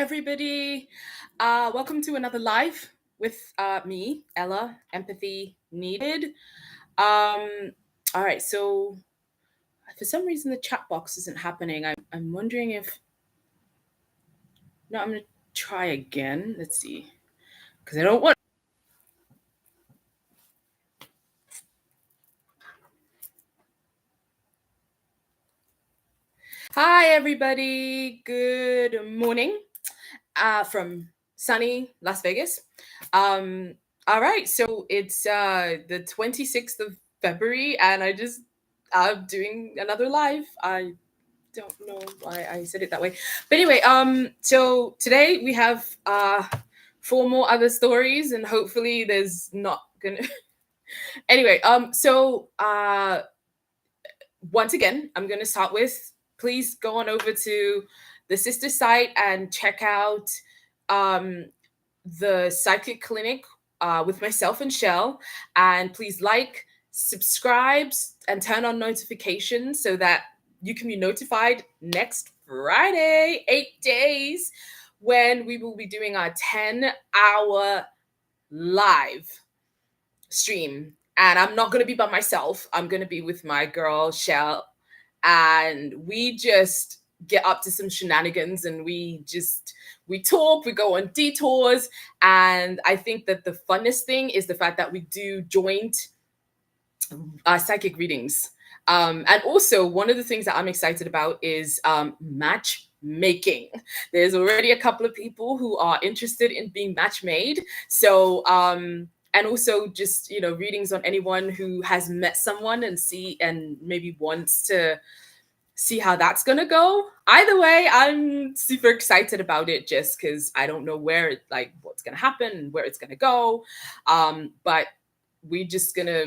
everybody. Welcome to another live with me, Ella. Empathy needed. Um, all right, so for some reason the chat box isn't happening. I'm wondering if. No, I'm gonna try again. Let's see, because I don't want. Hi, everybody. Good morning. From sunny Las Vegas. Um, all right, so it's the 26th of February, and I'm doing another live. I don't know why I said it that way, but anyway, so today we have four more other stories, and hopefully there's not gonna. Anyway, once again, I'm gonna start with, please go on over to the sister site and check out um, the psychic clinic with myself and Shell. And please like, subscribe, and turn on notifications so that you can be notified next Friday, 8 days, when we will be doing our 10-hour live stream. And I'm not going to be by myself. I'm going to be with my girl, Shell. And we just get up to some shenanigans, and we talk, we go on detours. And I think that the funnest thing is the fact that we do joint psychic readings. And also, one of the things that I'm excited about is matchmaking. There's already a couple of people who are interested in being match made. So, and also just, readings on anyone who has met someone and maybe wants to see how that's gonna go. Either way, I'm super excited about it, just because I don't know what's gonna happen, where it's gonna go. But we just gonna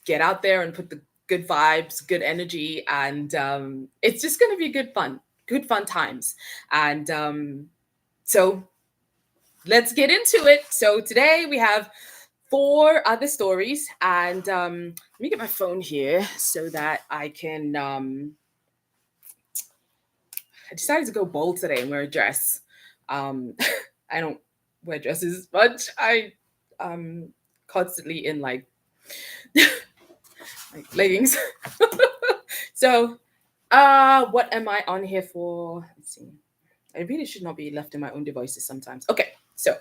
get out there and put the good vibes, good energy, and it's just gonna be good fun times. And so let's get into it. So today we have four other stories, and let me get my phone here so that I can. I decided to go bold today and wear a dress. I don't wear dresses much. I constantly in like leggings. So what am I on here for? Let's see. I really should not be left in my own devices sometimes. Okay, so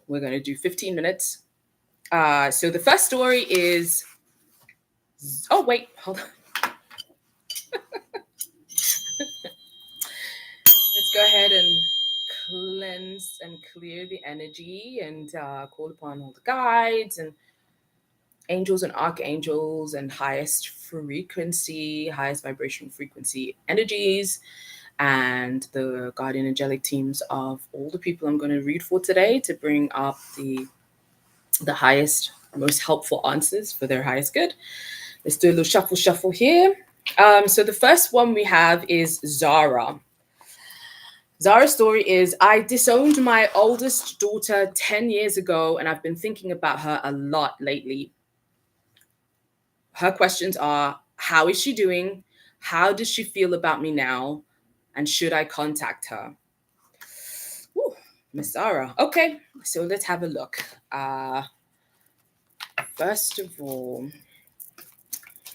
we're gonna do 15 minutes. So the first story is. Oh wait, hold on. Let's go ahead and cleanse and clear the energy and call upon all the guides and angels and archangels and highest vibration frequency energies, and the guardian angelic teams of all the people I'm going to read for today to bring up the highest, most helpful answers for their highest good. Let's do a little shuffle here. So the first one we have is Zara. Zara's story is, I disowned my oldest daughter 10 years ago, and I've been thinking about her a lot lately. Her questions are, how is she doing? How does she feel about me now? And should I contact her? Ooh, Miss Zara. Okay, so let's have a look. First of all,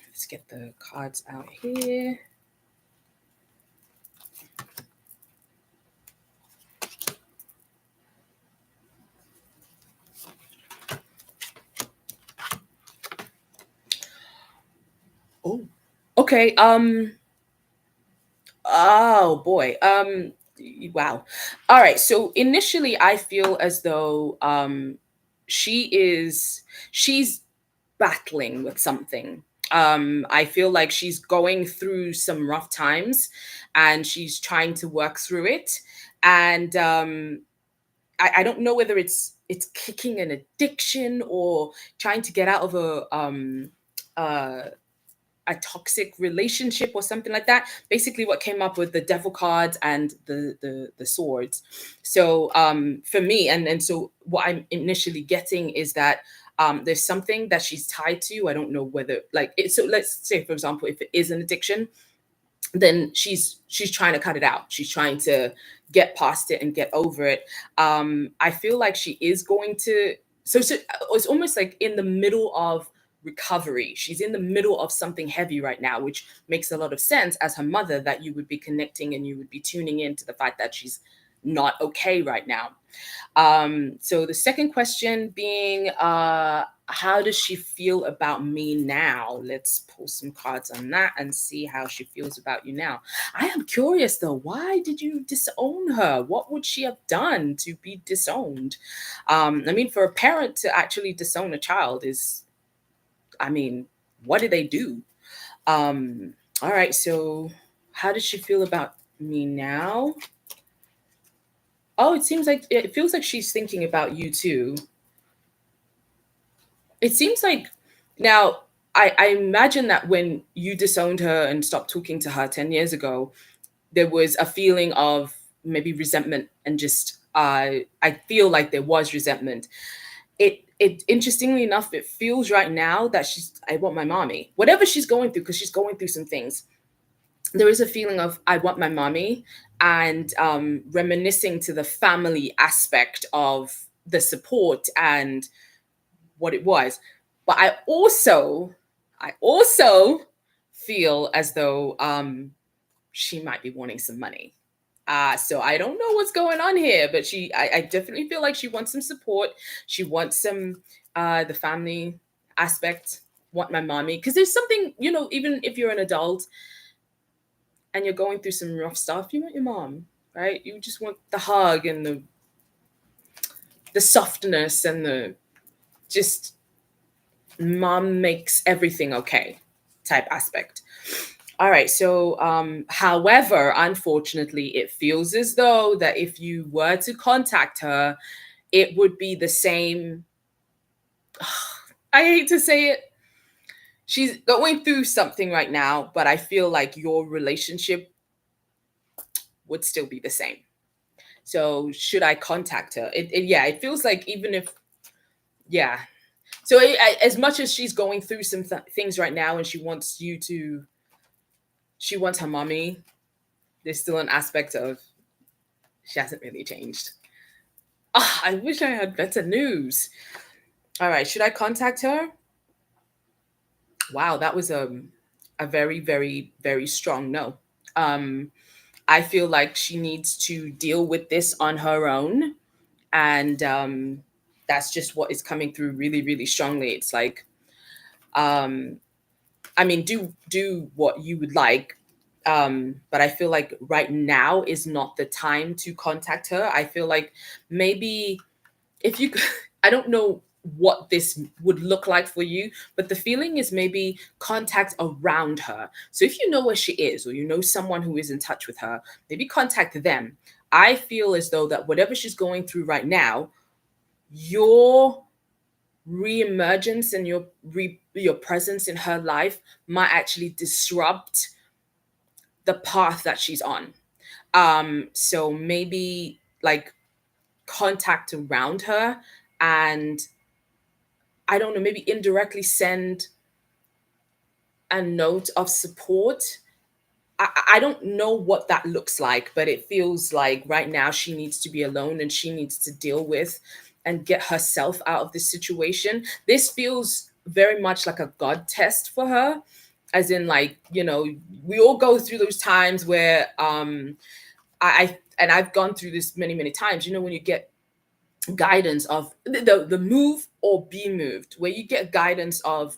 let's get the cards out here. Oh, okay. Oh boy. Wow. All right. So initially, I feel as though she's battling with something. I feel like she's going through some rough times, and she's trying to work through it. And I don't know whether it's kicking an addiction or trying to get out of uh, a toxic relationship or something like that. Basically, what came up with the devil cards and the swords. So for me, and so what I'm initially getting is that there's something that she's tied to. I don't know whether like it. So let's say, for example, if it is an addiction, then she's trying to cut it out. She's trying to get past it and get over it. I feel like she is going to. So it's almost like in the middle of recovery. She's in the middle of something heavy right now, which makes a lot of sense as her mother, that you would be connecting and you would be tuning in to the fact that she's not okay right now. So the second question being, how does she feel about me now? Let's pull some cards on that and see how she feels about you now. I am curious though, why did you disown her? What would she have done to be disowned? I mean, for a parent to actually disown a child is, I mean, what did they do? All right, so how does she feel about me now? Oh, it feels like she's thinking about you too. It seems like now I imagine that when you disowned her and stopped talking to her 10 years ago, there was a feeling of maybe resentment and just I feel like there was resentment. It interestingly enough, it feels right now that I want my mommy. Whatever she's going through, because she's going through some things, there is a feeling of I want my mommy, and reminiscing to the family aspect of the support and what it was. But I also feel as though she might be wanting some money. So I don't know what's going on here, but I definitely feel like she wants some support. She wants some the family aspect. Want my mommy, because there's something, even if you're an adult and you're going through some rough stuff, you want your mom, right? You just want the hug and the softness and the just mom makes everything okay type aspect. All right, so however, unfortunately, it feels as though that if you were to contact her, it would be the same. I hate to say it. She's going through something right now, but I feel like your relationship would still be the same. So should I contact her? Yeah, it feels like even if, yeah. So as much as she's going through some things right now and she wants her mommy, there's still an aspect of she hasn't really changed. Oh, I wish I had better news. All right, should I contact her? Wow, that was a very, very, very strong no. Um, I feel like she needs to deal with this on her own, and that's just what is coming through really, really strongly. It's like, um, I mean, do what you would like, but I feel like right now is not the time to contact her. I feel like maybe if you I don't know what this would look like for you, but the feeling is maybe contact around her. So if you know where she is, or you know someone who is in touch with her, maybe contact them. I feel as though that whatever she's going through right now, your reemergence and your presence in her life might actually disrupt the path that she's on. So maybe like contact around her, and I don't know, maybe indirectly send a note of support. I don't know what that looks like, but it feels like right now she needs to be alone and she needs to deal with and get herself out of this situation. This feels very much like a God test for her, as in, like, we all go through those times where and I've gone through this many, many times, when you get guidance of the move or be moved, where you get guidance of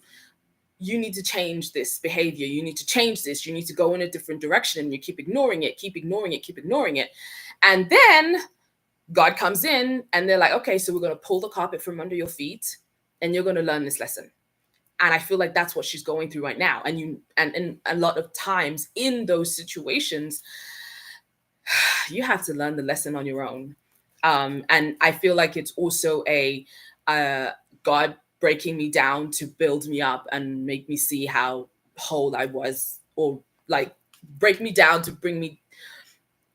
you need to change this behavior, you need to change this, you need to go in a different direction, and you keep ignoring it, keep ignoring it, keep ignoring it. And then God comes in and they're like, okay, so we're going to pull the carpet from under your feet and you're going to learn this lesson. And I feel like that's what she's going through right now. And a lot of times in those situations, you have to learn the lesson on your own. And I feel like it's also a God breaking me down to build me up and make me see how whole I was, or like break me down to bring me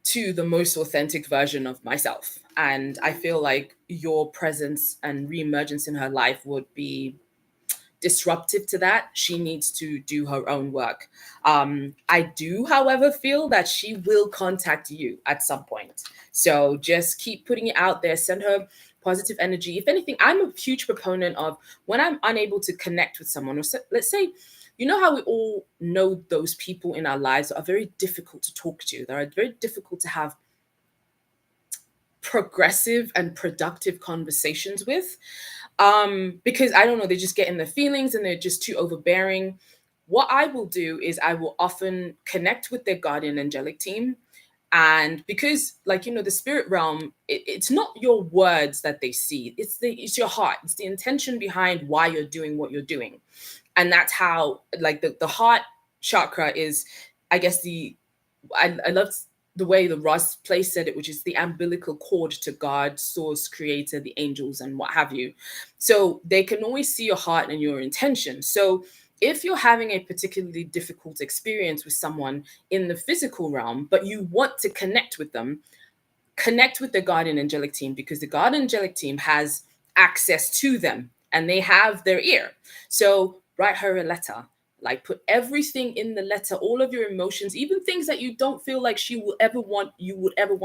to the most authentic version of myself. And I feel like your presence and reemergence in her life would be disruptive to that, she needs to do her own work. I do, however, feel that she will contact you at some point. So just keep putting it out there, send her positive energy. If anything, I'm a huge proponent of when I'm unable to connect with someone, or let's say, you know how we all know those people in our lives that are very difficult to talk to, that are very difficult to have progressive and productive conversations with, because I don't know, they just get in their feelings and they're just too overbearing. What I will do is I will often connect with their guardian angelic team. And because, like, the spirit realm, it's not your words that they see, it's your heart, it's the intention behind why you're doing what you're doing. And that's how, like, the heart chakra is, I guess, I love the way the Ross place said it, which is the umbilical cord to God, source, creator, the angels, and what have you. So they can always see your heart and your intention. So if you're having a particularly difficult experience with someone in the physical realm, but you want to connect with them, connect with the guardian angelic team, because the guardian angelic team has access to them and they have their ear. So write her a letter, like put everything in the letter, all of your emotions, even things that you don't feel like you would ever want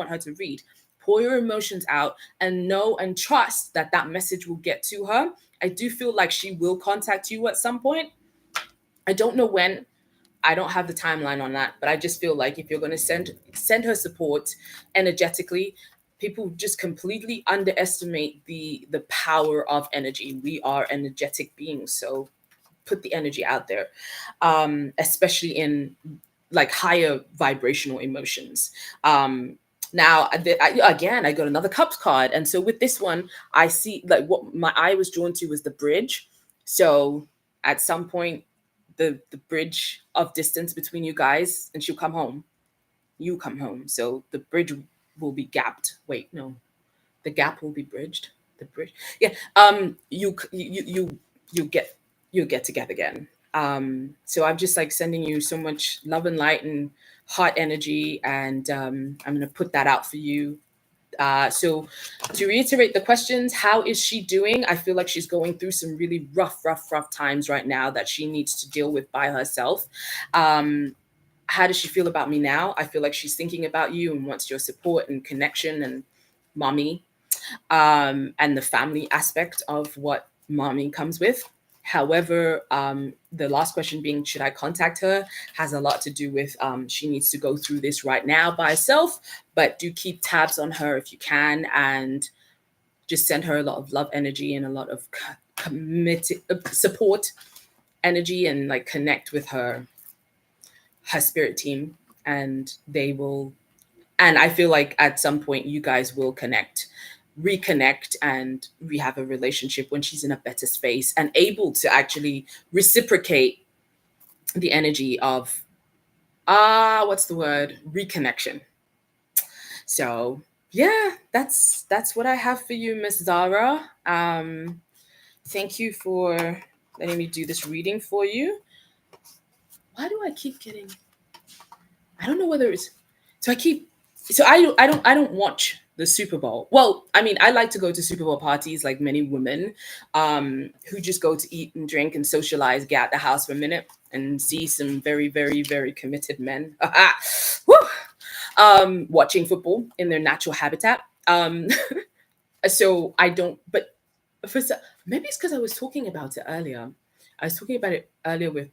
her to read. Pour your emotions out and know and trust that that message will get to her. I do feel like she will contact you at some point. I don't know when. I don't have the timeline on that, but I just feel like if you're going to send her support energetically, people just completely underestimate the power of energy. We are energetic beings, so put the energy out there, especially in like higher vibrational emotions. Now, again, I got another cups card, and so with this one, I see, like, what my eye was drawn to was the bridge. So at some point, the bridge of distance between you guys, and she'll come home. You come home, so the bridge will be gapped. Wait, no, the gap will be bridged. The bridge, yeah. You get together again. So I'm just like sending you so much love and light and heart energy, and I'm gonna put that out for you. So to reiterate the questions, how is she doing? I feel like she's going through some really rough times right now that she needs to deal with by herself. How does she feel about me now? I feel like she's thinking about you and wants your support and connection and mommy, and the family aspect of what mommy comes with. However, the last question being, should I contact her, has a lot to do with she needs to go through this right now by herself, but do keep tabs on her if you can, and just send her a lot of love energy and a lot of committed support energy, and like connect with her spirit team, and they will, and I feel like at some point you guys will reconnect, and we have a relationship when she's in a better space and able to actually reciprocate the energy of what's the word, reconnection. So yeah, that's what I have for you, Miss Zara. Thank you for letting me do this reading for you. Why do I keep getting, I don't know whether it's, so I keep, so I don't watch the Super Bowl. Well, I mean, I like to go to Super Bowl parties like many women, who just go to eat and drink and socialize, get out the house for a minute and see some very, very, very committed men. Woo! Watching football in their natural habitat. So I don't, but maybe it's because I was talking about it earlier. I was talking about it earlier with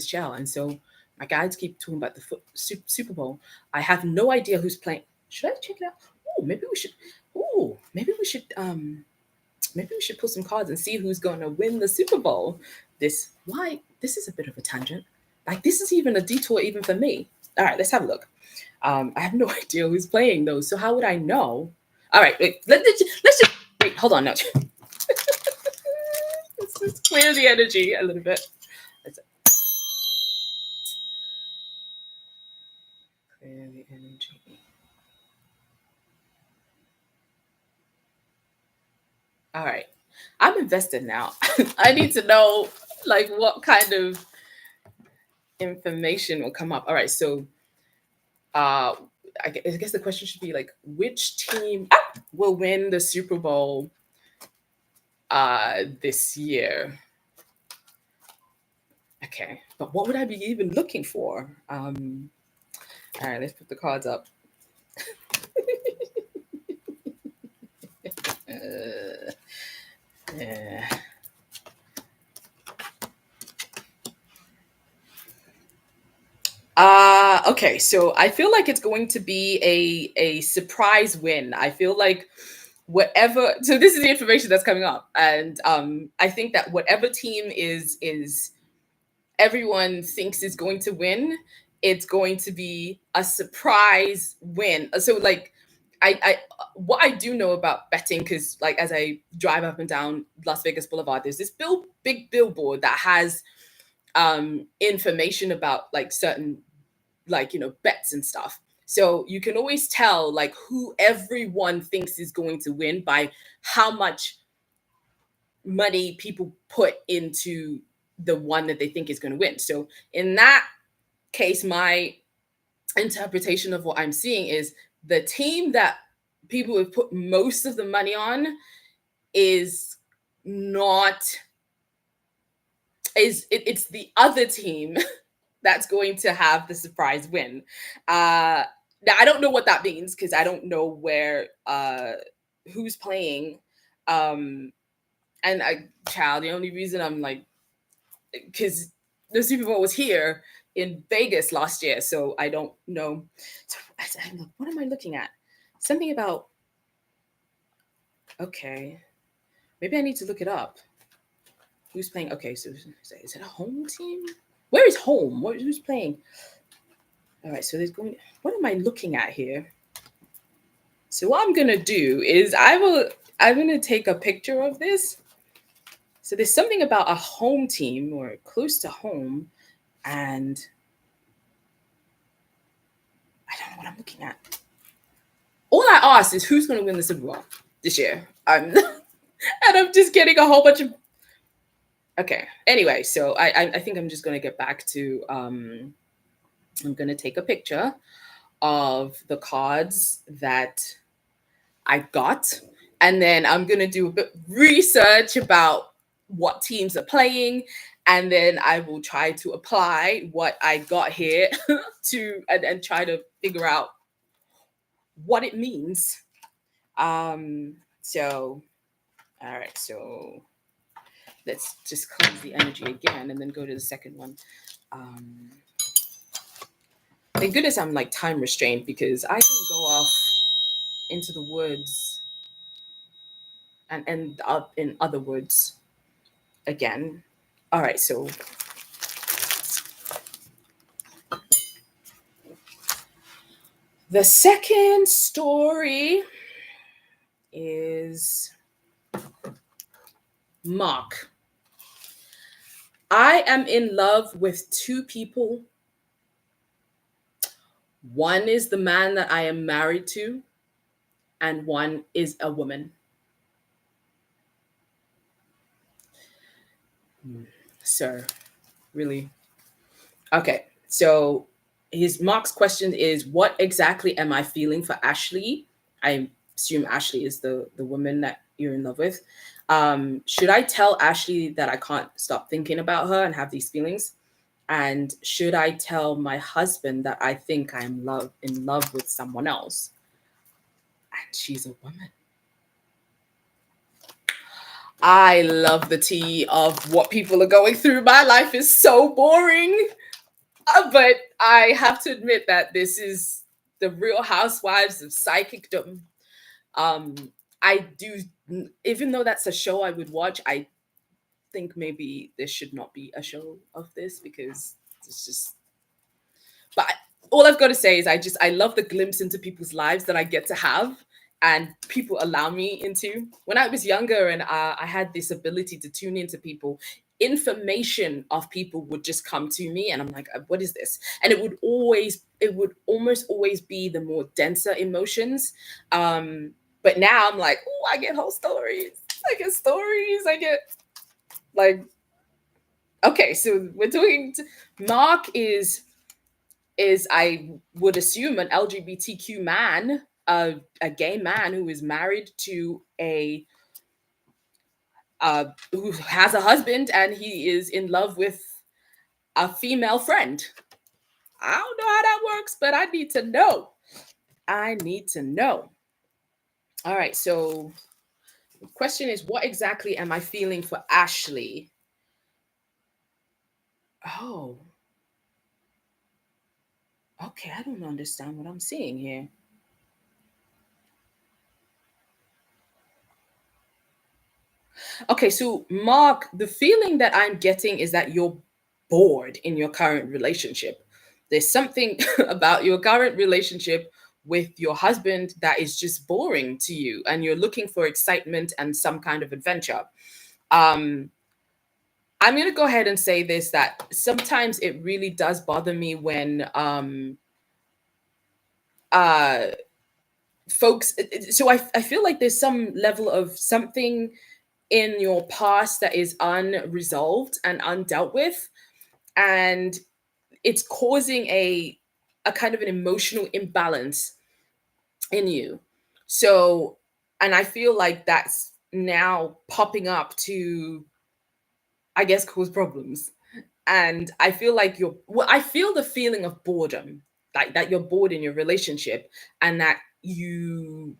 Shell, and so my guides keep talking about the Super Bowl. I have no idea who's playing. Should I check it out? Oh, maybe we should. Oh, maybe we should pull some cards and see who's going to win the Super Bowl. This is a bit of a tangent. Like, this is even a detour even for me. All right, let's have a look. I have no idea who's playing those, so how would I know? All right, wait, let's just wait. Hold on, no. Let's clear the energy a little bit. Let's clear the energy. All right, I'm invested now. I need to know, like, what kind of information will come up. All right, so uh, I guess the question should be like, which team will win the Super Bowl this year? Okay, but what would I be even looking for? All right, let's put the cards up. Uh, yeah. Okay, so I feel like it's going to be a surprise win. I feel like whatever, so this is the information that's coming up, and I think that whatever team is everyone thinks is going to win, it's going to be a surprise win. So like I what I do know about betting, because like as I drive up and down Las Vegas Boulevard, there's this big billboard that has information about like certain, like, bets and stuff. So you can always tell like who everyone thinks is going to win by how much money people put into the one that they think is going to win. So in that case, my interpretation of what I'm seeing is the team that people have put most of the money on is not it's the other team that's going to have the surprise win. Now I don't know what that means because I don't know where who's playing. Um and I child, the only reason I'm like, because the Super Bowl was here in Vegas last year, so I don't know. So what am I looking at? Something about, okay, maybe I need to look it up. Who's playing? Okay, so is it a home team? Where is home? Who's playing? All right, so there's going. What am I looking at here? So what I'm gonna do is I'm gonna take a picture of this. So there's something about a home team or close to home, and I don't know what I'm looking at. All I ask is who's going to win the Super Bowl this year. And I'm just getting a whole bunch of. Okay. Anyway, so I think I'm just going to get back to. I'm going to take a picture of the cards that I got, and then I'm going to do a bit research about what teams are playing, and then I will try to apply what I got here to and try to figure out what it means. So all right, so let's just cleanse the energy again and then go to the second one. Um thank goodness I'm like time restrained because I can go off into the woods and end up in other woods again. All right, so the second story is Mark. I am in love with two people. One is the man that I am married to, and one is a woman. Sir, really? Okay, so his Mark's question is, what exactly am I feeling for Ashley? I assume Ashley is the woman that you're in love with. Should I tell Ashley that I can't stop thinking about her and have these feelings? And should I tell my husband that I think I'm in love with someone else? And she's a woman. I love the tea of what people are going through. My life is so boring. But I have to admit that this is the Real Housewives of Psychicdom. Um, I do, even though that's a show I would watch, I think maybe there should not be a show of this because it's just. But all I've got to say is I love the glimpse into people's lives that I get to have and people allow me into. When I was younger and I had this ability to tune into people, information of people would just come to me and I'm like, what is this? And it would almost always be the more denser emotions. But now I'm like, oh, I get whole stories. I get stories. I get like, okay, so we're talking Mark is I would assume an LGBTQ man, a gay man who is married to a who has a husband and he is in love with a female friend. I don't know how that works, but I need to know. I need to know. All right, so the question is, what exactly am I feeling for Ashley? Oh, okay, I don't understand what I'm seeing here. Okay, so Mark, the feeling that I'm getting is that you're bored in your current relationship. There's something about your current relationship with your husband that is just boring to you, and you're looking for excitement and some kind of adventure. Um, I'm going to go ahead and say this, that sometimes it really does bother me when uh, folks. So I feel like there's some level of something in your past that is unresolved and undealt with, and it's causing a kind of an emotional imbalance in you. So, and I feel like that's now popping up to, I guess, cause problems. And I feel like I feel the feeling of boredom, like that you're bored in your relationship, and that you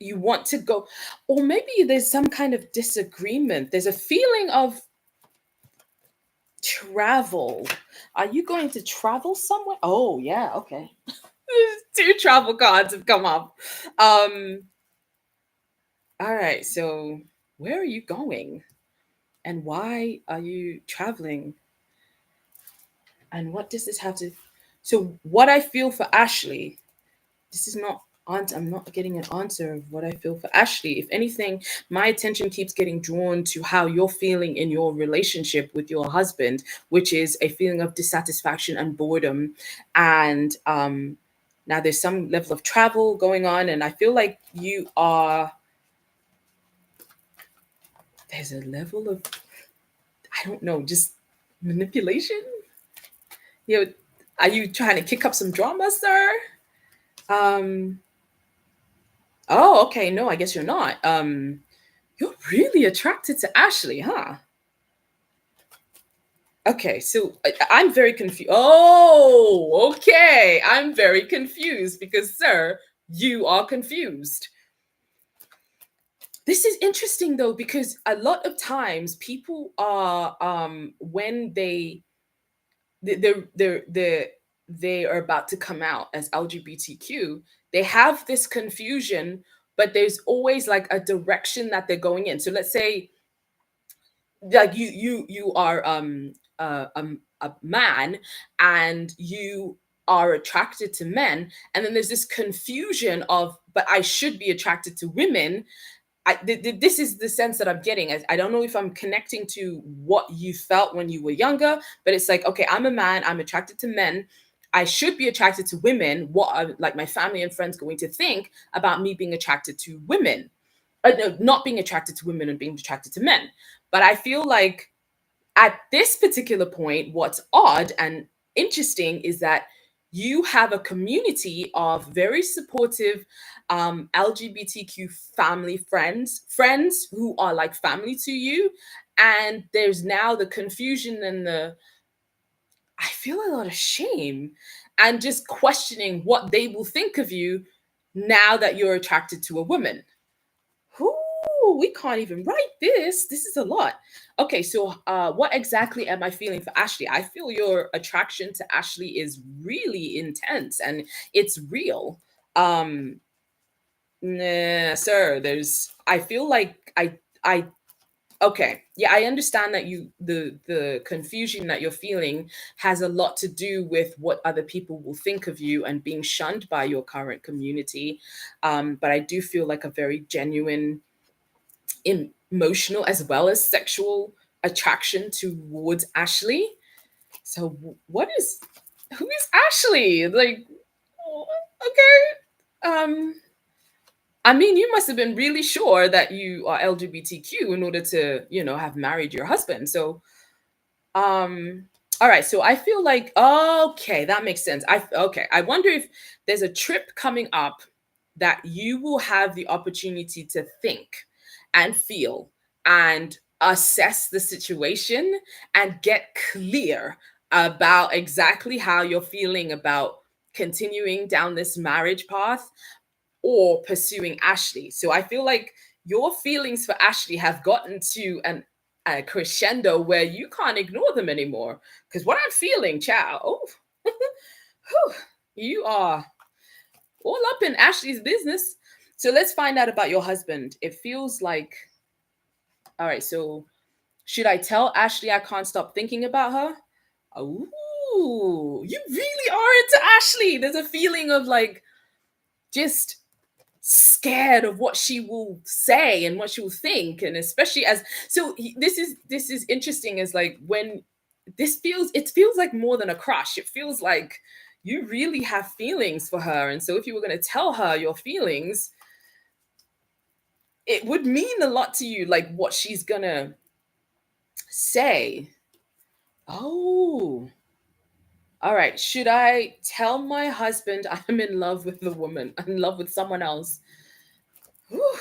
want to go, or maybe there's some kind of disagreement. There's a feeling of travel. Are you going to travel somewhere? Oh, yeah, okay. Two travel cards have come up. Um, all right, so where are you going? And why are you traveling? And what does this have to, so what I feel for Ashley, this is not I'm not getting an answer of what I feel for Ashley. If anything, my attention keeps getting drawn to how you're feeling in your relationship with your husband, which is a feeling of dissatisfaction and boredom. And now there's some level of travel going on, and I feel like there's a level of, I don't know, just manipulation. You know, are you trying to kick up some drama, sir? Um, oh, okay. No, I guess you're not. You're really attracted to Ashley, huh? Okay, so I'm very confused. Oh, okay. I'm very confused because, sir, you are confused. This is interesting though, because a lot of times people are when they're they are about to come out as LGBTQ, they have this confusion, but there's always like a direction that they're going in. So let's say like you are a man, and you are attracted to men, and then there's this confusion of, but I should be attracted to women. This is the sense that I'm getting. I don't know if I'm connecting to what you felt when you were younger, but it's like, okay, I'm a man, I'm attracted to men. I should be attracted to women. What are like my family and friends going to think about me being attracted to women? No, not being attracted to women and being attracted to men. But I feel like at this particular point, what's odd and interesting is that you have a community of very supportive LGBTQ family friends who are like family to you. And there's now the confusion and I feel a lot of shame and just questioning what they will think of you now that you're attracted to a woman. Ooh, we can't even write this. This is a lot. Okay, so what exactly am I feeling for Ashley? I feel your attraction to Ashley is really intense and it's real. Um, nah, sir, I feel like okay, yeah, I understand that the confusion that you're feeling has a lot to do with what other people will think of you and being shunned by your current community. But I do feel like a very genuine emotional as well as sexual attraction towards Ashley. So what is who is Ashley? Like, oh, okay. I mean, you must have been really sure that you are LGBTQ in order to, have married your husband. So, all right. So I feel like, okay, that makes sense. Okay. I wonder if there's a trip coming up that you will have the opportunity to think and feel and assess the situation and get clear about exactly how you're feeling about continuing down this marriage path or pursuing Ashley. So I feel like your feelings for Ashley have gotten to a crescendo where you can't ignore them anymore. Because what I'm feeling, child, oh, whew, you are all up in Ashley's business. So let's find out about your husband. It feels like, all right, so should I tell Ashley I can't stop thinking about her? Oh, you really are into Ashley. There's a feeling of like just scared of what she will say and what she will think, and especially as this is interesting, is like when it feels like more than a crush. It feels like you really have feelings for her, and so if you were going to tell her your feelings, it would mean a lot to you, like what she's gonna say. Oh, all right. Should I tell my husband I'm in love with the woman, I'm in love with someone else? Whew.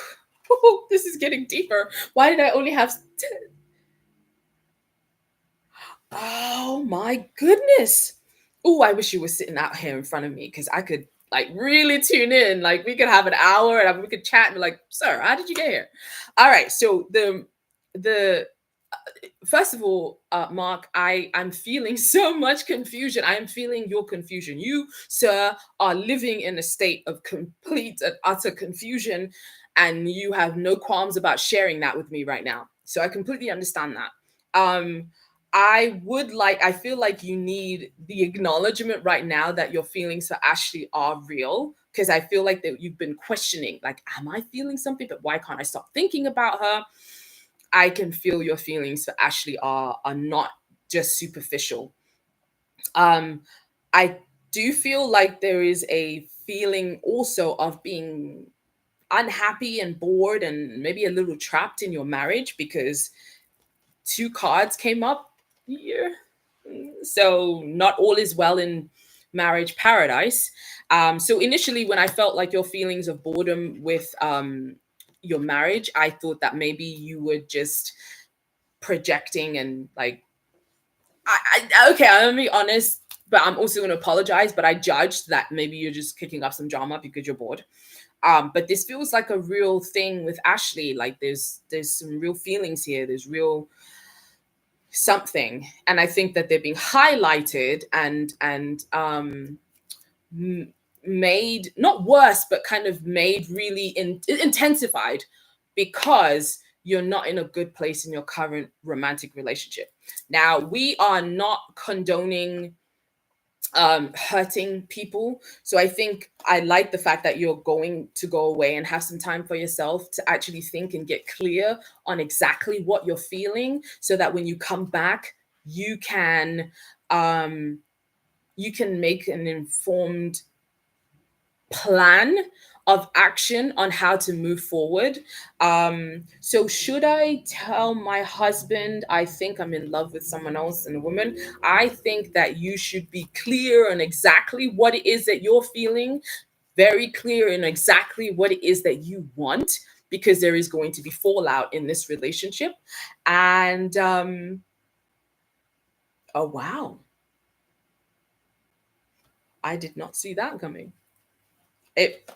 Whew, this is getting deeper. Why did I only have Oh my goodness. Oh, I wish you were sitting out here in front of me because I could like really tune in. Like we could have an hour and we could chat and be like, "Sir, how did you get here?" All right. So the first of all, Mark, I'm feeling so much confusion. I am feeling your confusion. You, sir, are living in a state of complete and utter confusion, and you have no qualms about sharing that with me right now. So I completely understand that. Um, I feel like you need the acknowledgement right now that your feelings for Ashley are real. Because I feel like that you've been questioning, like, am I feeling something? But why can't I stop thinking about her? I can feel your feelings for Ashley are not just superficial. Um, I do feel like there is a feeling also of being unhappy and bored and maybe a little trapped in your marriage because two cards came up here. So not all is well in marriage paradise. So initially, when I felt like your feelings of boredom with your marriage, I thought that maybe you were just projecting and like okay, I'm gonna be honest, but I'm also gonna apologize. But I judged that maybe you're just kicking up some drama because you're bored. But this feels like a real thing with Ashley. Like there's some real feelings here. There's real something, and I think that they're being highlighted and made not worse, but kind of made really intensified because you're not in a good place in your current romantic relationship. Now, we are not condoning hurting people. So I think I like the fact that you're going to go away and have some time for yourself to actually think and get clear on exactly what you're feeling so that when you come back, you can um you can make an informed plan of action on how to move forward. So should I tell my husband I think I'm in love with someone else and a woman? I think that you should be clear on exactly what it is that you're feeling, very clear in exactly what it is that you want, because there is going to be fallout in this relationship. And oh wow, I did not see that coming. It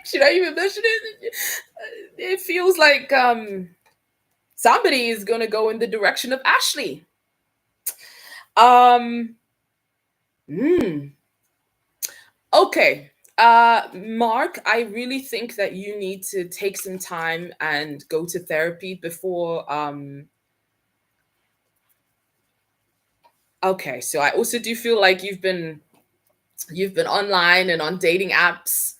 should I even mention it? It feels like somebody is gonna go in the direction of Ashley. Um, mm, okay. Mark, I really think that you need to take some time and go to therapy before. Okay, so I also do feel like you've been online and on dating apps.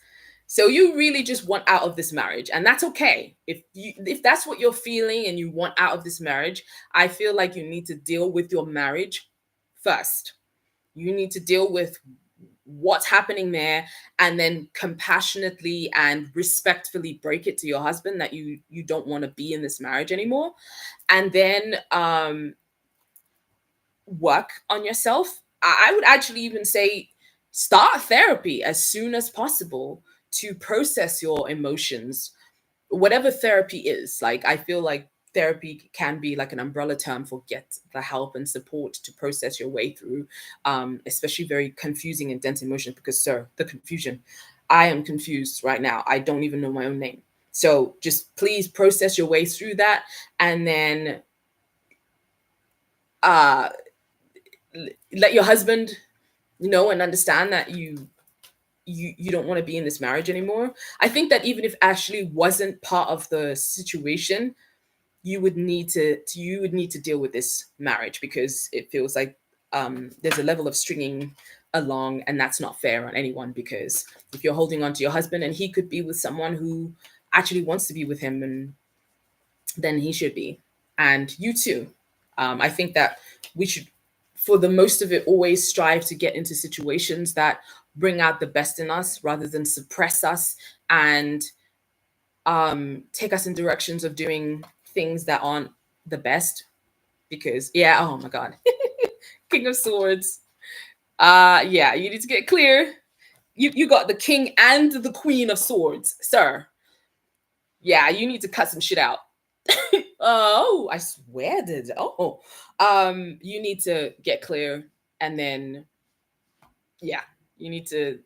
So you really just want out of this marriage, and that's okay. If that's what you're feeling and you want out of this marriage, I feel like you need to deal with your marriage first. You need to deal with what's happening there and then compassionately and respectfully break it to your husband that you don't want to be in this marriage anymore. And then work on yourself. I would actually even say start therapy as soon as possible to process your emotions, whatever therapy is. Like, I feel like therapy can be like an umbrella term for get the help and support to process your way through, especially very confusing and dense emotions. Because, sir, the confusion, I am confused right now. I don't even know my own name. So just please process your way through that, and then uh, let your husband know and understand that you don't want to be in this marriage anymore. I think that even if Ashley wasn't part of the situation, you would need to deal with this marriage, because it feels like there's a level of stringing along, and that's not fair on anyone. Because if you're holding on to your husband and he could be with someone who actually wants to be with him, and then he should be, and you too. I think that we should, for the most of it, always strive to get into situations that bring out the best in us rather than suppress us, and take us in directions of doing things that aren't the best. Because, yeah, oh my god, King of Swords. Yeah, you need to get clear. You got the king and the queen of swords, sir. Yeah, you need to cut some shit out. Oh, I swear did. Oh, you need to get clear, and then yeah, you need to.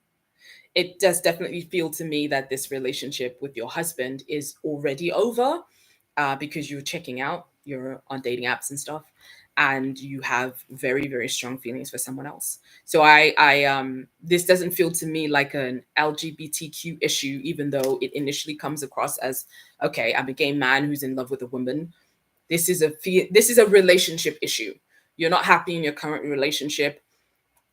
It does definitely feel to me that this relationship with your husband is already over, because you're checking out, you're on dating apps and stuff, and you have very, very strong feelings for someone else. So this doesn't feel to me like an LGBTQ issue, even though it initially comes across as, okay, I'm a gay man who's in love with a woman. This is a relationship issue. You're not happy in your current relationship.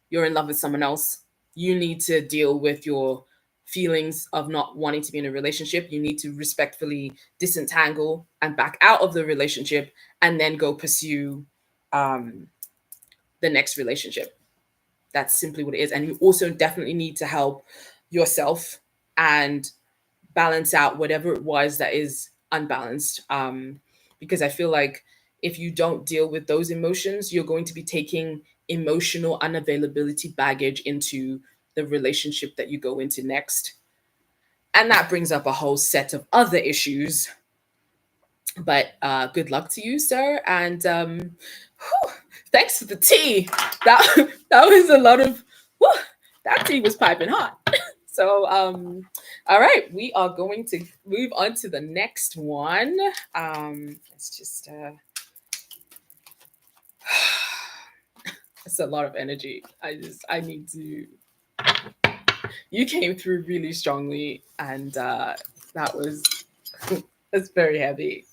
You're in love with someone else. You need to deal with your feelings of not wanting to be in a relationship. You need to respectfully disentangle and back out of the relationship, and then go pursue um, the next relationship. That's simply what it is. And you also definitely need to help yourself and balance out whatever it was that is unbalanced. Because I feel like if you don't deal with those emotions, you're going to be taking emotional unavailability baggage into the relationship that you go into next. And that brings up a whole set of other issues. But good luck to you, sir. And whew, thanks for the tea. That was a lot of, whew, that tea was piping hot. So, all right, we are going to move on to the next one. It's just, it's a lot of energy. I need to. You came through really strongly, and that was, that's very heavy.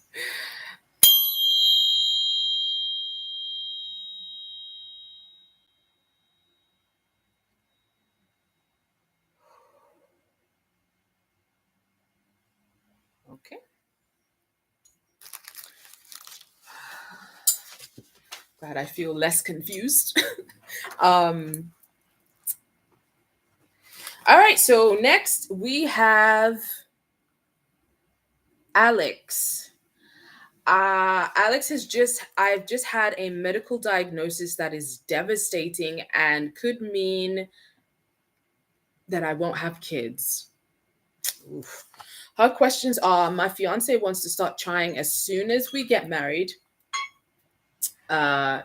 Okay. Glad I feel less confused. um, all right, so next we have Alex. Alex I've just had a medical diagnosis that is devastating and could mean that I won't have kids. Oof. Her questions are: my fiance wants to start trying as soon as we get married. Uh,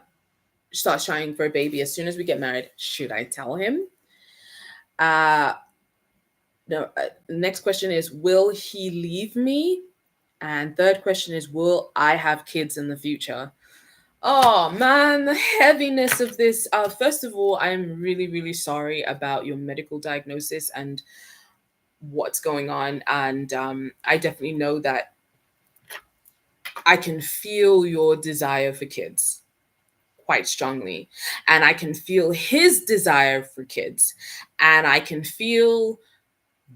start trying for a baby as soon as we get married. Should I tell him? Uh, no. Next question is: will he leave me? And third question is: will I have kids in the future? Oh man, the heaviness of this. First of all, I'm really, really sorry about your medical diagnosis and what's going on. And I definitely know that I can feel your desire for kids quite strongly. And I can feel his desire for kids. And I can feel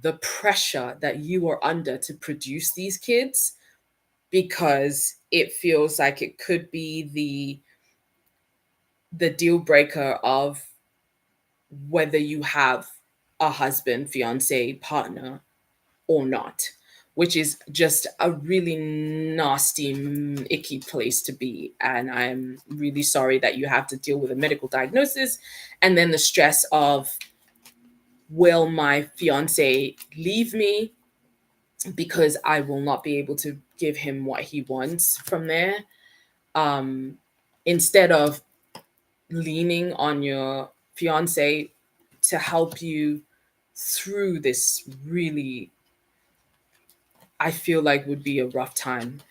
the pressure that you are under to produce these kids, because it feels like it could be the deal breaker of whether you have a husband, fiance, partner or not, which is just a really nasty, icky place to be. And I'm really sorry that you have to deal with a medical diagnosis, and then the stress of, will my fiance leave me? because I will not be able to give him what he wants from there. Um, Instead of leaning on your fiance to help you through this really, I feel like would be a rough time.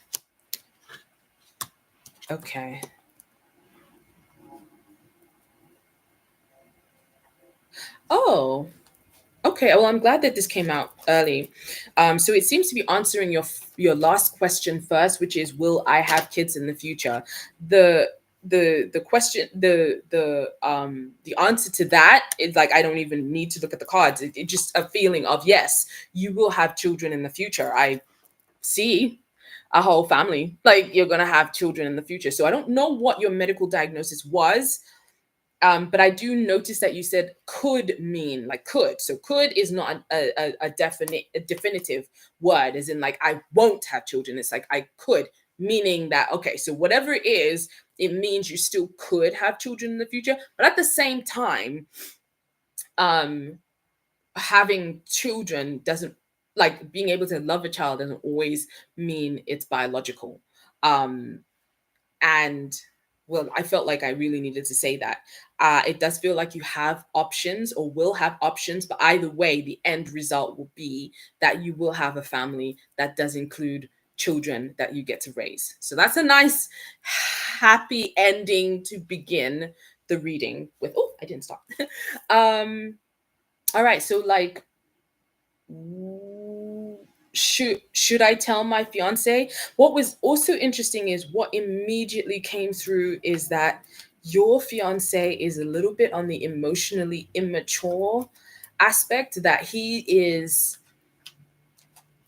Okay. Oh, okay. Well, I'm glad that this came out early. So it seems to be answering your last question first, which is, will I have kids in the future? The the question the answer to that is like, I don't even need to look at the cards. It just a feeling of, yes, you will have children in the future. I see a whole family, like you're gonna have children in the future. So I don't know what your medical diagnosis was, but I do notice that you said could mean, like could. So could is not a definitive word, as in like I won't have children. It's like I could, meaning that okay, so whatever it is, it means you still could have children in the future. But at the same time, um, having children doesn't, like being able to love a child doesn't always mean it's biological. Um, and well, I felt like I really needed to say that. It does feel like you have options or will have options, but either way, the end result will be that you will have a family that does include children that you get to raise. So that's a nice, happy ending to begin the reading with. Oh, I didn't stop. um, all right, so like, should I tell my fiance? What was also interesting is what immediately came through is that your fiance is a little bit on the emotionally immature aspect, that he is,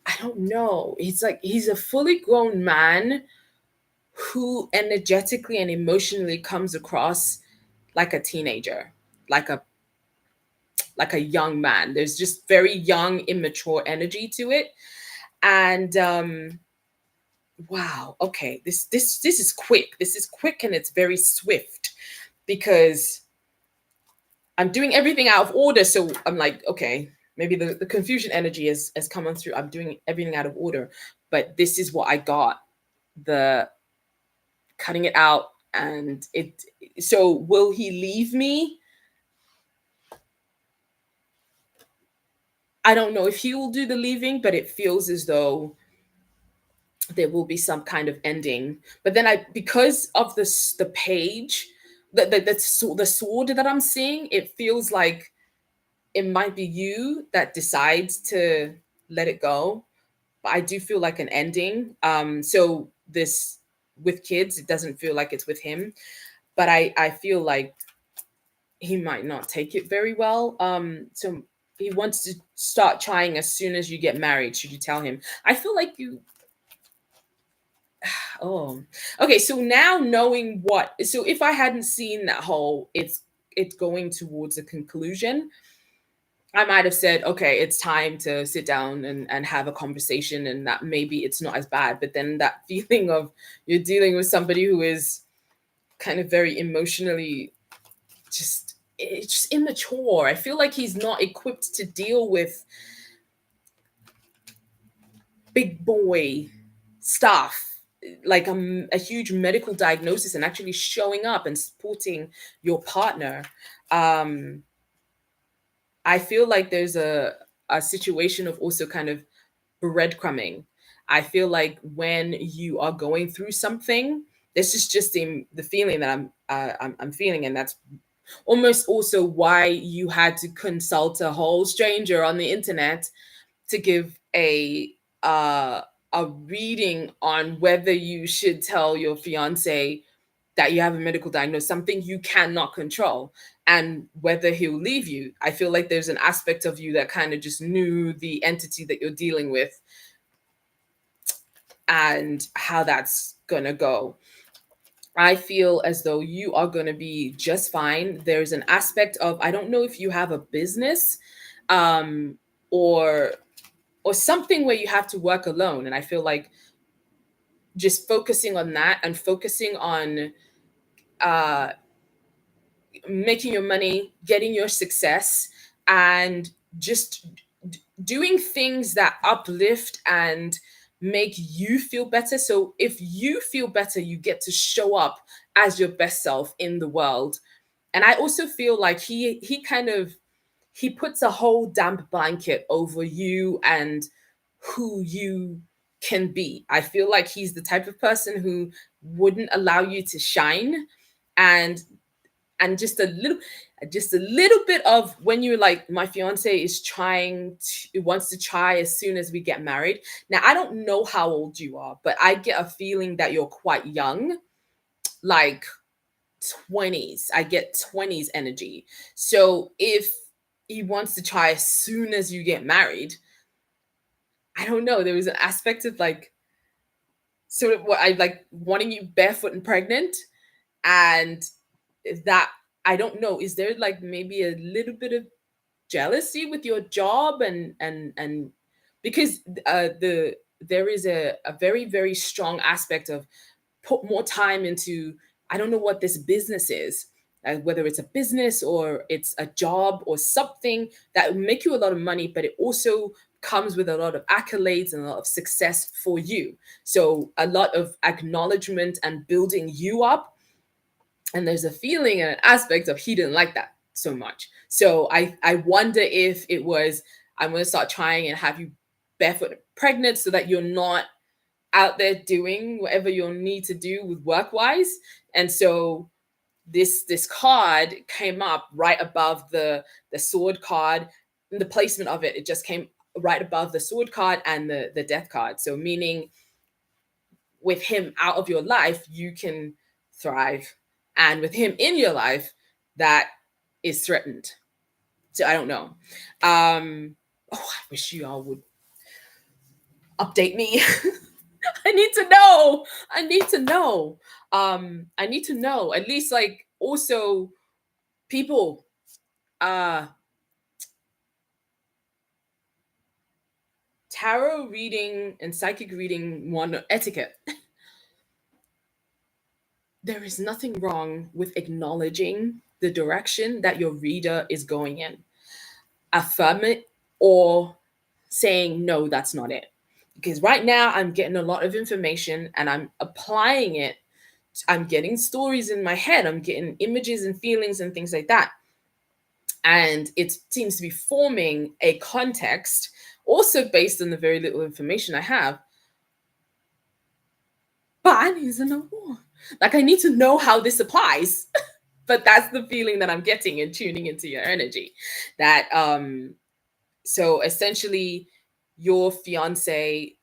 I don't know, he's like he's a fully grown man who energetically and emotionally comes across like a teenager, like a young man. There's just very young immature energy to it. And wow, okay, this is quick, this is quick, and it's very swift because I'm doing everything out of order. So I'm like, okay, maybe the confusion energy has come on through. I'm doing everything out of order, but this is what I got, the cutting it out. And it, so will he leave me? I don't know if he will do the leaving, but it feels as though there will be some kind of ending. But then I, because of this, the page, the sword that I'm seeing, it feels like it might be you that decides to let it go. But I do feel like an ending. So this, with kids, it doesn't feel like it's with him, but I feel like he might not take it very well. So he wants to start trying as soon as you get married. Should you tell him? I feel like you, oh, okay. So now knowing what, so if I hadn't seen that whole, it's going towards a conclusion, I might have said, okay, it's time to sit down and have a conversation, and that maybe it's not as bad. But then that feeling of you're dealing with somebody who is kind of very emotionally just, it's just immature. I feel like he's not equipped to deal with big boy stuff, like a huge medical diagnosis, and actually showing up and supporting your partner. um I feel like there's a situation of also kind of breadcrumbing. I feel like when you are going through something, this is just the feeling that I'm feeling, and that's almost also why you had to consult a whole stranger on the internet to give uh, a reading on whether you should tell your fiance that you have a medical diagnosis, something you cannot control, and whether he'll leave you. I feel like there's an aspect of you that kind of just knew the entity that you're dealing with and how that's gonna go. I feel as though you are going to be just fine. There's an aspect of, I don't know if you have a business, um or something where you have to work alone, and I feel like just focusing on that and focusing on uh making your money, getting your success, and just doing things that uplift and make you feel better. So if you feel better, you get to show up as your best self in the world. And I also feel like he kind of he puts a whole damp blanket over you and who you can be. I feel like he's the type of person who wouldn't allow you to shine, and just a little bit of when you're like, my fiance is trying to wants to try as soon as we get married. Now I don't know how old you are, but I get a feeling that you're quite young, like 20s. I get 20s energy. So if he wants to try as soon as you get married, I don't know, there was an aspect of like sort of what I like wanting you barefoot and pregnant. And that, I don't know, is there like maybe a little bit of jealousy with your job, and because there is a very very strong aspect of put more time into, I don't know what this business is, whether it's a business or it's a job or something that will make you a lot of money, but it also comes with a lot of accolades and a lot of success for you. So a lot of acknowledgement and building you up. And there's a feeling and an aspect of he didn't like that so much. So I wonder if it was, I'm going to start trying and have you barefoot and pregnant so that you're not out there doing whatever you'll need to do with work wise. And so this card came up right above the sword card. And the placement of it just came right above the sword card and the death card. So meaning with him out of your life, you can thrive. And with him in your life, that is threatened. So I don't know. Oh, I wish you all would update me. I need to know. I need to know. I need to know. At least like also people, uh tarot reading and psychic reading one etiquette. There is nothing wrong with acknowledging the direction that your reader is going in. Affirm it or saying, no, that's not it. Because right now I'm getting a lot of information and I'm applying it. I'm getting stories in my head, I'm getting images and feelings and things like that. And it seems to be forming a context, also based on the very little information I have. But I need to know more. Like, I need to know how this applies. But that's the feeling that I'm getting and tuning into your energy. That so essentially your fiance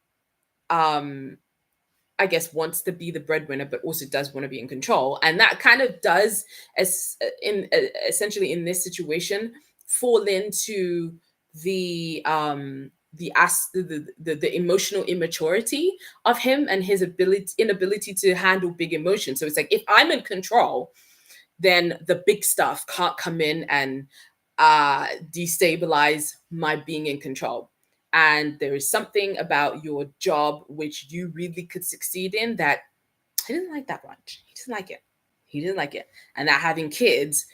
I guess wants to be the breadwinner but also does want to be in control, and that kind of does, as in essentially in this situation, fall into the emotional immaturity of him and his inability to handle big emotions. So it's like, if I'm in control, then the big stuff can't come in and destabilize my being in control. And there is something about your job which you really could succeed in that he didn't like that much. He didn't like it. He didn't like it. And that having kids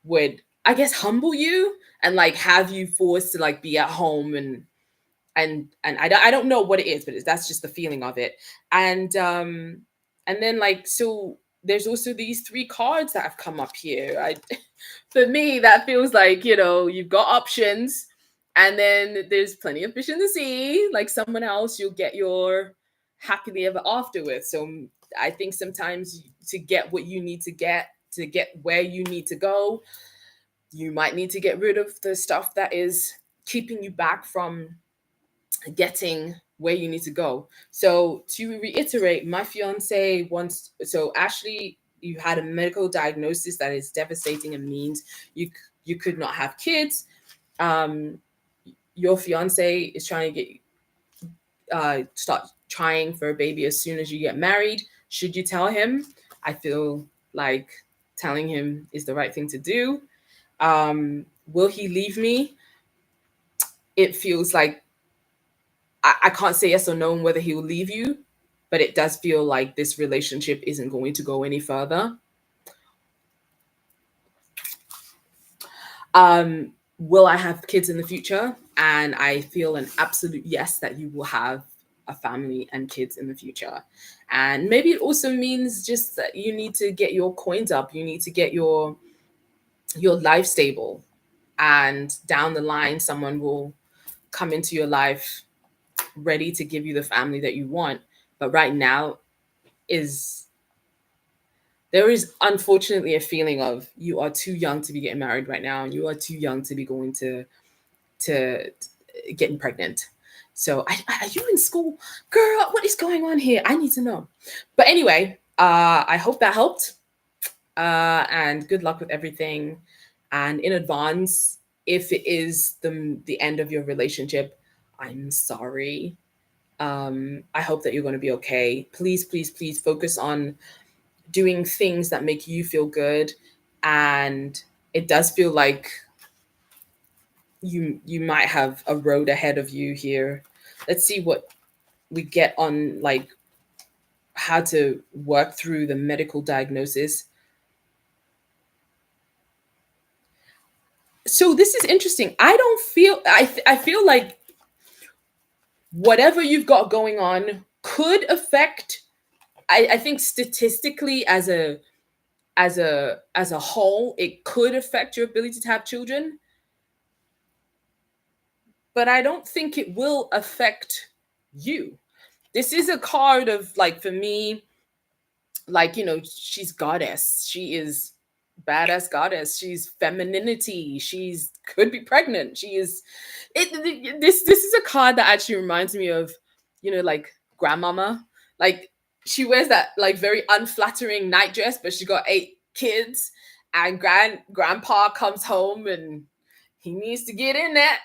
would, I guess, humble you and like have you forced to like be at home and I don't know what it is, but that's just the feeling of it. And then like, so there's also these three cards that have come up here. I For me, that feels like, you've got options, and then there's plenty of fish in the sea, like someone else you'll get your happily ever after with. So I think sometimes to get what you need to get where you need to go, you might need to get rid of the stuff that is keeping you back from getting where you need to go. So to reiterate, my fiance wants, so Ashley, you had a medical diagnosis that is devastating and means you could not have kids. Your fiance is trying to get start trying for a baby as soon as you get married. Should you tell him? I feel like telling him is the right thing to do. Will he leave me? It feels like I can't say yes or no on whether he will leave you, but it does feel like this relationship isn't going to go any further. Will I have kids in the future? And I feel an absolute yes that you will have a family and kids in the future. And maybe it also means just that you need to get your coins up. You need to get your life stable. And down the line, someone will come into your life ready to give you the family that you want. But right now is there is unfortunately a feeling of you are too young to be getting married right now, and you are too young to be going to getting pregnant. So are you in school, girl? What is going on here? I need to know. But anyway, I hope that helped. And good luck with everything. And in advance, if it is the end of your relationship, I'm sorry. I hope that you're going to be okay. Please, please, please focus on doing things that make you feel good. And it does feel like you might have a road ahead of you here. Let's see what we get on, like how to work through the medical diagnosis. So this is interesting. I don't feel I feel like whatever you've got going on could affect, I think statistically as a whole, it could affect your ability to have children, but I don't think it will affect you. This is a card of, like, for me, like, she's goddess. She is badass goddess. She's femininity. She's could be pregnant. She is this is a card that actually reminds me of, like grandmama. Like, she wears that, like, very unflattering nightdress, but she got 8 kids, and grandpa comes home and he needs to get in that,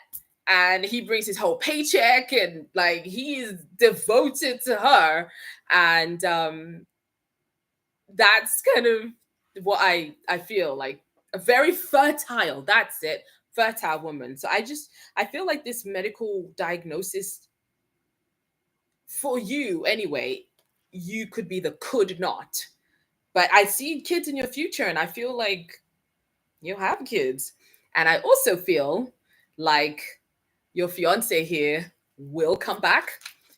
and he brings his whole paycheck, and like he is devoted to her. And that's kind of what I feel like, a very fertile, that's it, fertile woman. So I feel like this medical diagnosis for you anyway, you could be the could not. But I see kids in your future, and I feel like you'll have kids. And I also feel like your fiance here will come back.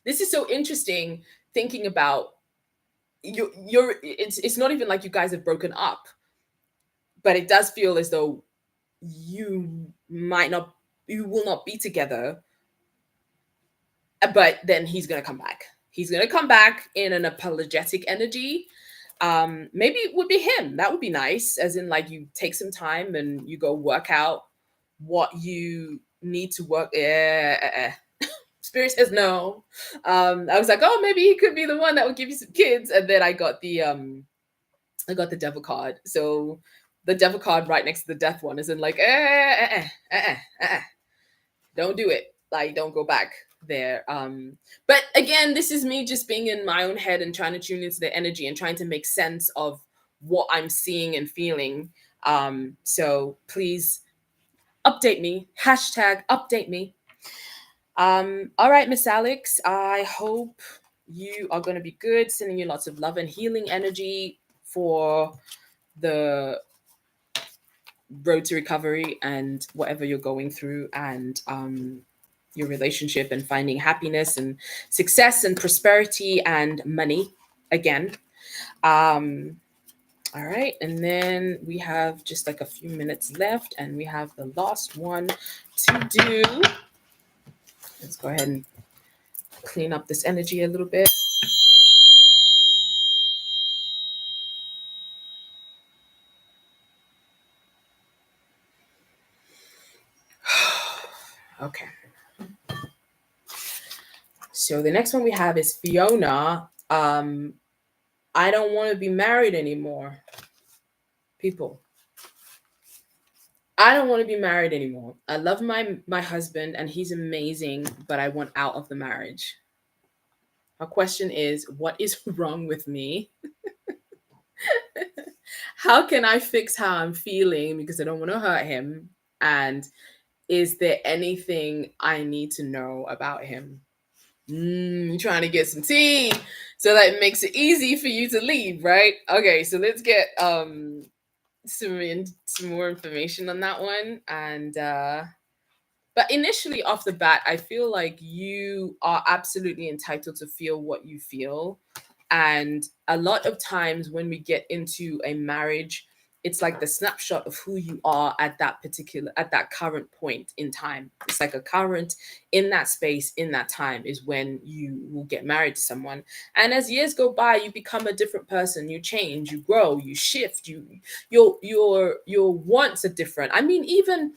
This is so interesting, thinking about it's not even like you guys have broken up, but it does feel as though you will not be together. But then he's gonna come back. He's gonna come back in an apologetic energy. Maybe it would be him. That would be nice. As in, like, you take some time and you go work out what you need to work. Yeah, Spirit says no. I was like, oh, maybe he could be the one that would give you some kids, and then I got the devil card. So the devil card right next to the death one is in, like, don't do it. Like, don't go back there. But again, this is me just being in my own head and trying to tune into the energy and trying to make sense of what I'm seeing and feeling. So please update me. Hashtag update me. All right, Miss Alex, I hope you are going to be good. Sending you lots of love and healing energy for the road to recovery and whatever you're going through, and your relationship, and finding happiness and success and prosperity and money again. Um, all right, and then we have just like a few minutes left, and we have the last one to do. Let's go ahead and clean up this energy a little bit. Okay. So the next one we have is Fiona. I don't want to be married anymore. People, I don't want to be married anymore. I love my husband and he's amazing, but I want out of the marriage. Our question is, what is wrong with me? How can I fix how I'm feeling, because I don't want to hurt him? And is there anything I need to know about him? Trying to get some tea so that it makes it easy for you to leave, right? Okay, so let's get some more information on that one. And But initially, off the bat, I feel like you are absolutely entitled to feel what you feel. And a lot of times when we get into a marriage, it's like the snapshot of who you are at that current point in time. It's like a current in that space, in that time is when you will get married to someone. And as years go by, you become a different person. You change, you grow, you shift, your wants are different. I mean, even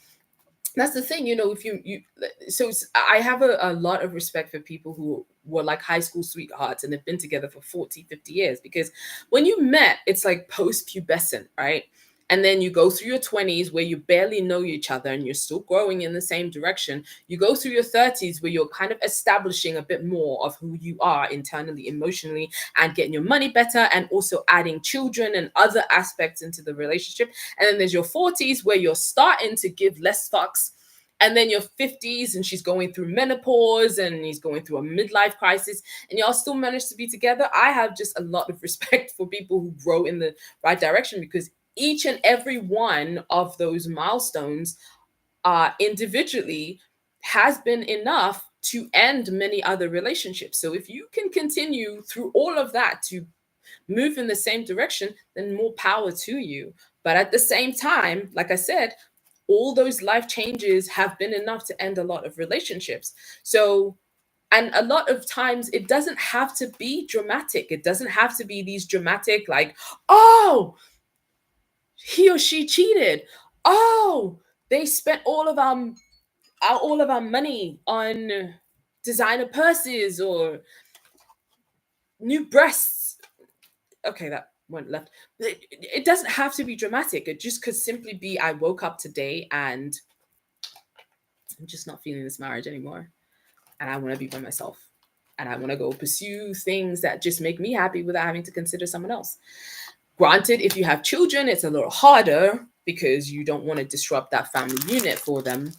that's the thing, if you so I have a lot of respect for people who were like high school sweethearts and have been together for 40, 50 years, because when you met, it's like post-pubescent, right? And then you go through your 20s where you barely know each other and you're still growing in the same direction. You go through your 30s where you're kind of establishing a bit more of who you are internally, emotionally, and getting your money better, and also adding children and other aspects into the relationship. And then there's your 40s where you're starting to give less fucks. And then your 50s and she's going through menopause and he's going through a midlife crisis, and y'all still manage to be together. I have just a lot of respect for people who grow in the right direction, because each and every one of those milestones individually has been enough to end many other relationships. So if you can continue through all of that to move in the same direction, then more power to you. But at the same time, like I said, all those life changes have been enough to end a lot of relationships. So, and a lot of times it doesn't have to be dramatic. It doesn't have to be these dramatic, like, oh, he or she cheated. Oh, they spent all of our money on designer purses or new breasts. Okay, that went left. It doesn't have to be dramatic. It just could simply be, I woke up today and I'm just not feeling this marriage anymore. And I want to be by myself. And I want to go pursue things that just make me happy without having to consider someone else. Granted, if you have children, it's a little harder because you don't want to disrupt that family unit for them.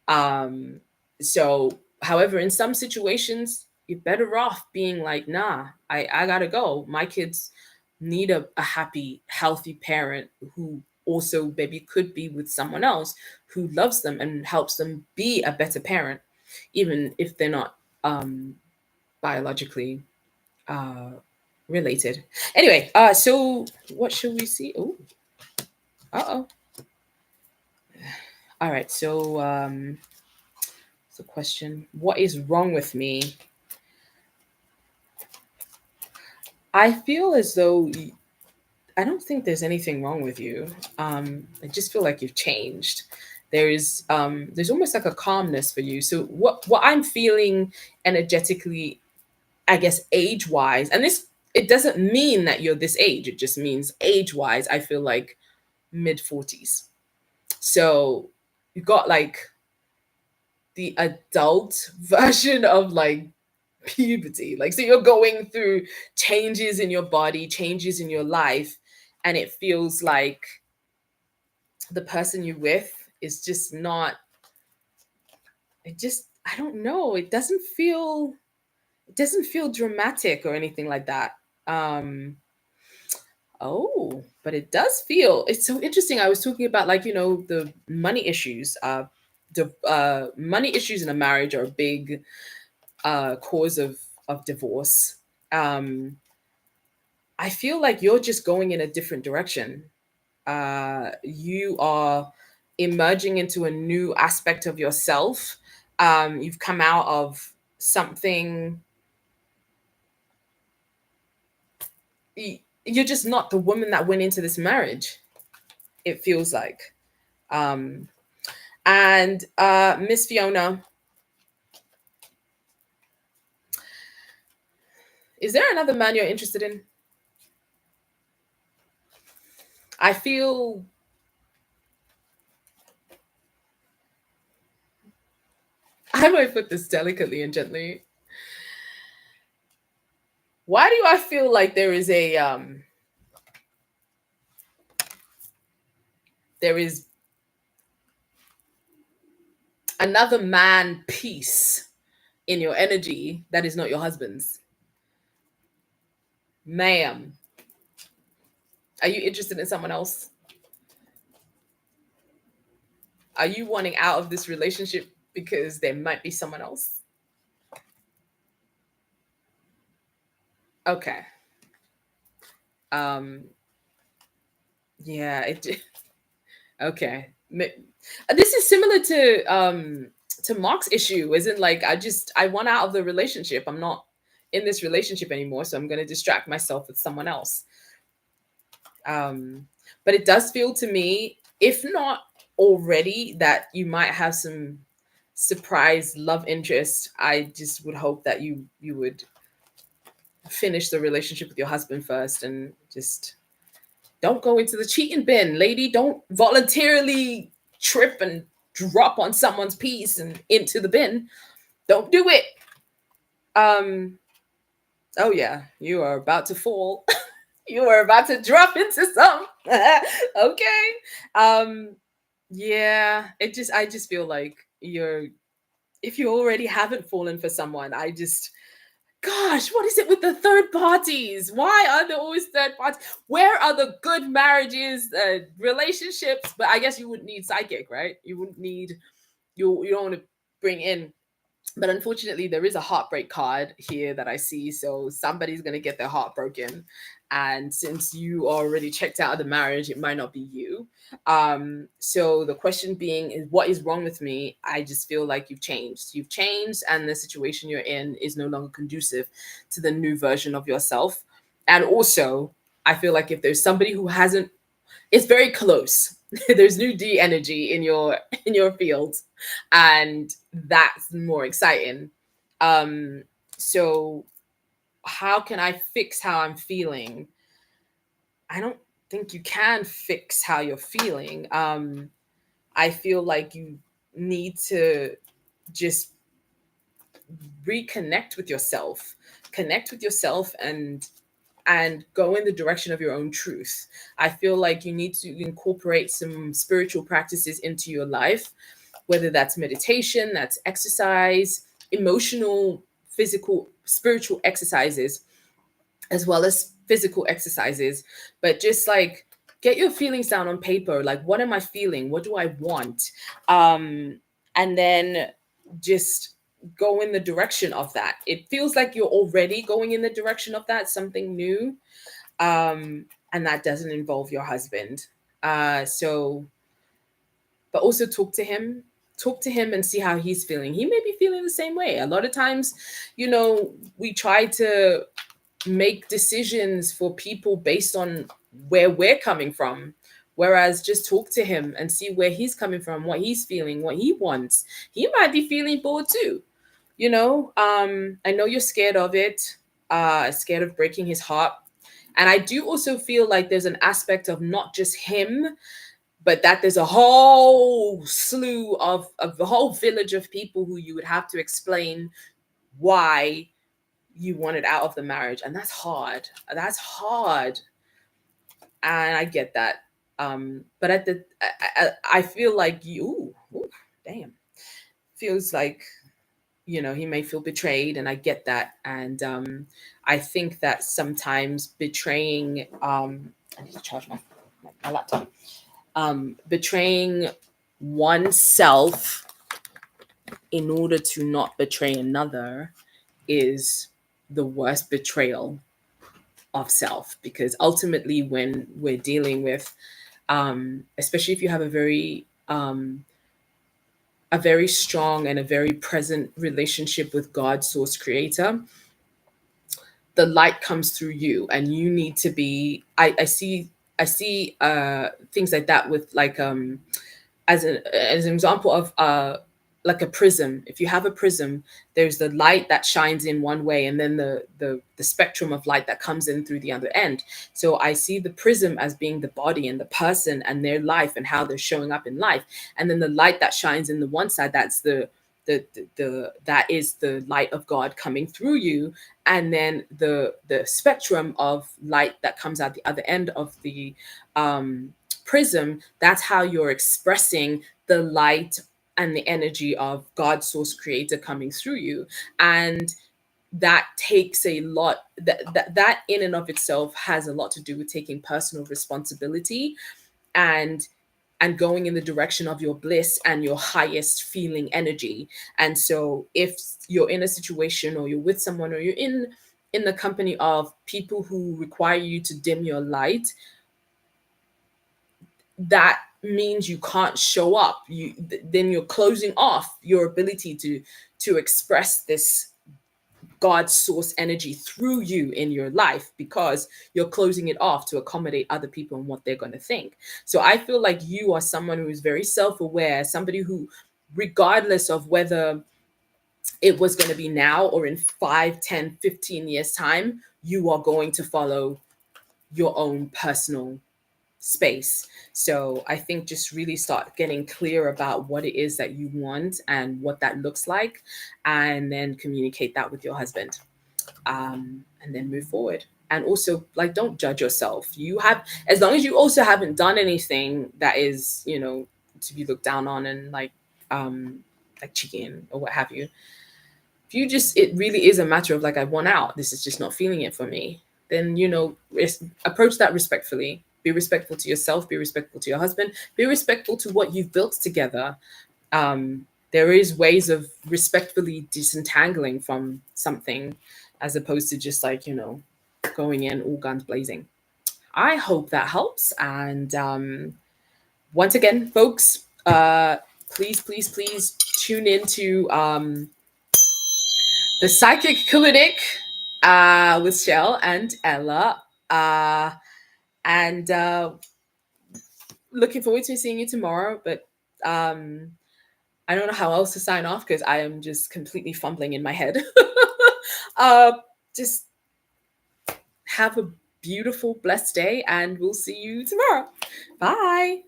Um, so, however, in some situations, you're better off being like, nah, I gotta go. My kids need a happy, healthy parent who also maybe could be with someone else who loves them and helps them be a better parent, even if they're not biologically uh, related. Anyway, so what should we see? Oh, uh-oh. All right, so the question, what is wrong with me? I feel as though I don't think there's anything wrong with you. I just feel like you've changed. There's almost like a calmness for you. So what I'm feeling energetically, I guess age wise, and this, it doesn't mean that you're this age. It just means age wise, I feel like mid 40s. So you got like the adult version of like puberty. Like, so you're going through changes in your body, changes in your life, and it feels like the person you're with is just not, it just, I don't know, it doesn't feel dramatic or anything like that. Oh, but it does feel, it's so interesting. I was talking about, like, the money issues. The money issues in a marriage are a big cause of divorce. um I feel like you're just going in a different direction. You are emerging into a new aspect of yourself. You've come out of something. You're just not the woman that went into this marriage, it feels like. um and Miss Fiona, is there another man you're interested in? I feel, how do I put this delicately and gently? Why do I feel like there is another man piece in your energy that is not your husband's? Ma'am, are you interested in someone else? Are you wanting out of this relationship because there might be someone else? Okay. Um, yeah, okay. This is similar to Mark's issue, isn't like I want out of the relationship. I'm not in this relationship anymore, so I'm going to distract myself with someone else. Um, but it does feel to me, if not already, that you might have some surprise love interest. I just would hope that you would finish the relationship with your husband first and just don't go into the cheating bin, lady. Don't voluntarily trip and drop on someone's piece and into the bin. Don't do it. Um, oh yeah, you are about to fall. You are about to drop into some. Okay. Um, yeah, I just feel like you're if you already haven't fallen for someone, I just gosh, what is it with the third parties? Why are there always third parties? Where are the good marriages, relationships? But I guess you wouldn't need psychic, right? You wouldn't need you don't want to bring in, but unfortunately there is a heartbreak card here that I see, so somebody's going to get their heart broken, and since you already checked out of the marriage, it might not be you. So the question being is, what is wrong with me? I just feel like you've changed and the situation you're in is no longer conducive to the new version of yourself. And also, I feel like if there's somebody who hasn't, it's very close. There's new D energy in your field, and that's more exciting. Um, so how can I fix how I'm feeling? I don't think you can fix how you're feeling. I feel like you need to just reconnect with yourself, connect with yourself, and go in the direction of your own truth. I feel like you need to incorporate some spiritual practices into your life, whether that's meditation, that's exercise, emotional, physical, spiritual exercises, as well as physical exercises. But just like get your feelings down on paper. Like, what am I feeling? What do I want? Um, and then just go in the direction of that. It feels like you're already going in the direction of that, something new. And that doesn't involve your husband. So, but also talk to him and see how he's feeling. He may be feeling the same way. A lot of times, we try to make decisions for people based on where we're coming from, whereas just talk to him and see where he's coming from, what he's feeling, what he wants. He might be feeling bored too. I know you're scared of it, scared of breaking his heart. And I do also feel like there's an aspect of not just him, but that there's a whole slew of the whole village of people who you would have to explain why you wanted out of the marriage. And that's hard. That's hard. And I get that. But I feel like ooh, damn, feels like, he may feel betrayed, and I get that. And I think that sometimes betraying, I need to charge my laptop. Betraying oneself in order to not betray another is the worst betrayal of self, because ultimately when we're dealing with, especially if you have a very strong and a very present relationship with God, source creator, the light comes through you, and you need to be, I see things like that with, like, as an example of, like a prism. If you have a prism, there's the light that shines in one way, and then the spectrum of light that comes in through the other end. So I see the prism as being the body and the person and their life and how they're showing up in life, and then the light that shines in the one side, that's that is the light of God coming through you, and then the spectrum of light that comes out the other end of the prism, that's how you're expressing the light and the energy of God, source creator, coming through you. And that takes a lot, that in and of itself has a lot to do with taking personal responsibility. And and going in the direction of your bliss and your highest feeling energy. And so if you're in a situation, or you're with someone, or you're in the company of people who require you to dim your light, that means you can't show up. Then you're closing off your ability to express this God source energy through you in your life, because you're closing it off to accommodate other people and what they're going to think. So I feel like you are someone who is very self-aware, somebody who, regardless of whether it was going to be now or in 5, 10, 15 years time, you are going to follow your own personal space. So I think just really start getting clear about what it is that you want and what that looks like, and then communicate that with your husband, and then move forward. And also, like, don't judge yourself. You have, as long as you also haven't done anything that is, to be looked down on, and like cheating or what have you. If you just, it really is a matter of like, I want out, this is just not feeling it for me, then approach that respectfully. Be respectful to yourself, be respectful to your husband, be respectful to what you've built together. There is ways of respectfully disentangling from something, as opposed to just like, going in all guns blazing. I hope that helps. And once again, folks, please, please, please tune into the Psychic Clinic with Shell and Ella. And looking forward to seeing you tomorrow. But I don't know how else to sign off, because I am just completely fumbling in my head. uh, just have a beautiful, blessed day, and we'll see you tomorrow. Bye.